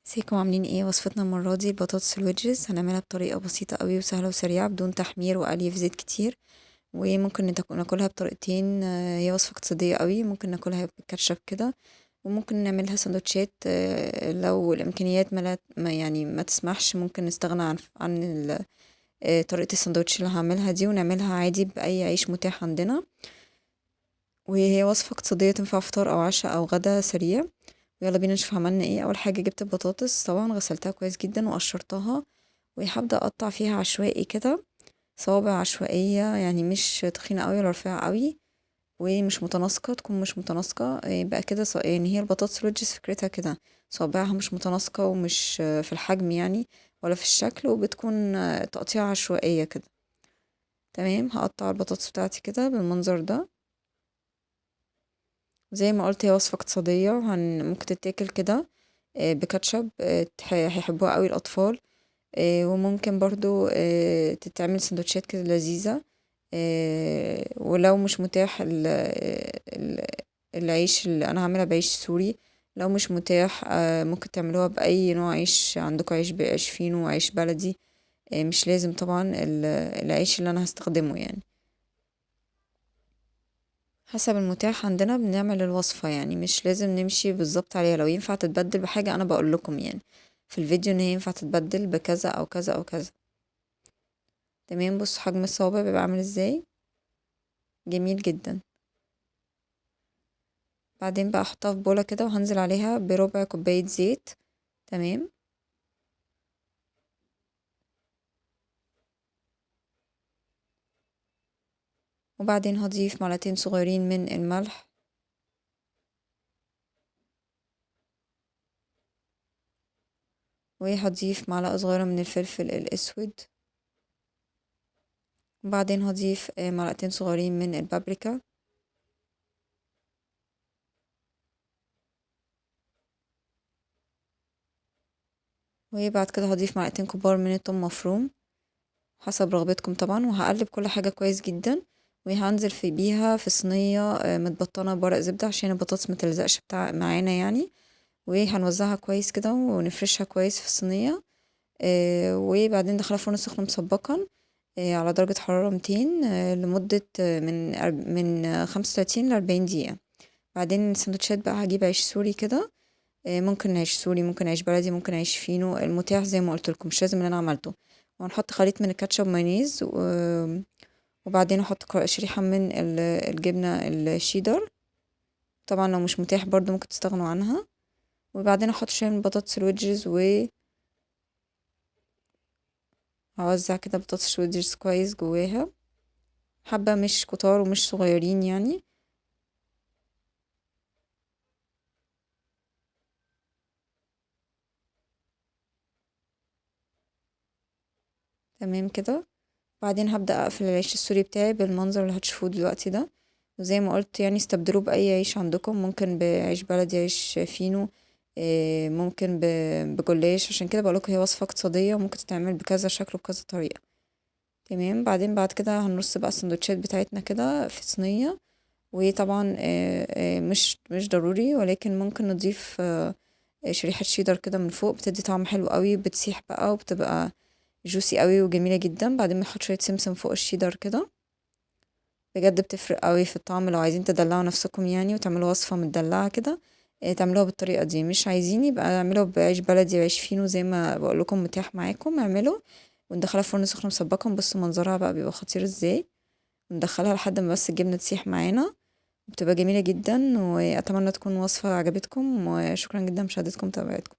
ازيكم عاملين ايه؟ وصفتنا المرة دي البطاطس الويدجز هنعملها بطريقة بسيطة قوي وسهلة وسريعة بدون تحمير وقلي في زيت كتير. وممكن ناكلها بطريقتين. هي وصفة اقتصادية قوي، ممكن ناكلها بالكاتشب كده، وممكن نعملها سندوتشات. لو الامكانيات يعني ما تسمحش، ممكن نستغنى عن طريقة السندوتش اللي هعملها دي ونعملها عادي بأي عيش متاح عندنا. وهي وصفة اقتصادية تنفع فطار أو عشاء أو غدا سريع. يلا بينا نشوف عملنا ايه. اول حاجه جبت البطاطس، طبعا غسلتها كويس جدا وقشرتها، وهبدا اقطع فيها عشوائي كده، صوابع عشوائيه، يعني مش تخينه قوي ولا رفيعه قوي، ومش متناسقه، تكون مش متناسقه. يبقى كده يعني هي البطاطس الويدجز فكرتها كده، صوابعها مش متناسقه ومش في الحجم يعني ولا في الشكل، وبتكون تقطيع عشوائيه كده. تمام، هقطع البطاطس بتاعتي كده بالمنظر ده. زي ما قلت هي وصفة اقتصادية، ممكن تتاكل كده بكاتشب. هيحبوها قوي الأطفال. وممكن برضو تتعمل سندوتشات كده لذيذة. ولو مش متاح العيش اللي أنا هعملها بعيش سوري، لو مش متاح ممكن تعملوها بأي نوع عيش عندكم، عيش فينو، عيش بلدي. مش لازم طبعا العيش اللي أنا هستخدمه يعني، حسب المتاح عندنا بنعمل الوصفة، يعني مش لازم نمشي بالظبط عليها. لو ينفع تتبدل بحاجة أنا بقول لكم يعني في الفيديو إن هي ينفع تتبدل بكذا أو كذا أو كذا. تمام، بص حجم الصوابع بيبقى عامل ازاي، جميل جدا. بعدين بقى احطها في بولة كده وهنزل عليها بربع كوباية زيت. تمام، وبعدين هضيف معلقتين صغيرين من الملح، وهضيف معلقة صغيرة من الفلفل الأسود، وبعدين هضيف معلقتين صغيرين من البابريكا، وبعد كده هضيف معلقتين كبار من الثوم مفروم حسب رغبتكم طبعا. وهقلب كل حاجة كويس جدا، وهنزل بيها في صينية متبطنة بورق زبدة عشان البطاطس متلزقش معانا يعني. وهنوزعها كويس كده ونفرشها كويس في الصينية. وبعدين ندخلها فرن سخن مسبقا على درجة حرارة 200 لمدة من 35 ل40 دقيقة. بعدين السندوتشات بقى هجيب عيش سوري كده، ممكن عيش سوري، ممكن عيش بلدي، ممكن عيش فينو، المتاح زي ما قلت لكم، مش لازم اللي انا عملته. وهنحط خليط من الكاتشب مايونيز وبعدين احط شريحة من الجبنة الشيدر، طبعا لو مش متاح برضو ممكن تستغنوا عنها. وبعدين احط شوية من بطاطس الويدجز، وهوزع كده بطاطس الويدجز كويس جواها، حبة مش كتار ومش صغيرين يعني. تمام كده. بعدين هبدأ اقفل العيش السوري بتاعي بالمنظر اللي هتشوفوه دلوقتي ده. وزي ما قلت يعني استبدلوه بأي عيش عندكم، ممكن بعيش بلدي، عيش فينو، ممكن بجلاش. عشان كده بقولكوا هي وصفة اقتصادية وممكن تتعمل بكذا شكل وبكذا طريقة. تمام، بعدين بعد كده هنرص بقى السندوتشات بتاعتنا كده في صينية. وطبعا مش ضروري، ولكن ممكن نضيف شريحة شيدر كده من فوق، بتدي طعم حلو قوي، بتسيح بقى وبتبقى جوسي قوي وجميلة جدا. بعدين بنحط شوية سمسم فوق الشيدر كده، بجد بتفرق قوي في الطعم. لو عايزين تدلعوا نفسكم يعني وتعملوا وصفة متدلعة كده، تعملوها بالطريقة دي. مش عايزين يبقى اعملوا بعيش بلدي وعيش فينو زي ما بقولكم متاح معاكم، اعملوا وندخلها فرن سخن مسبقا. بصوا منظرها بقى بيبقى خطير ازاي، وندخلها لحد ما بس الجبنة تسيح معانا، بتبقى جميلة جدا. وأتمنى تكون وصفة عجبتكم، وشكرا جدا مشاهدتكم ومتابعتكم.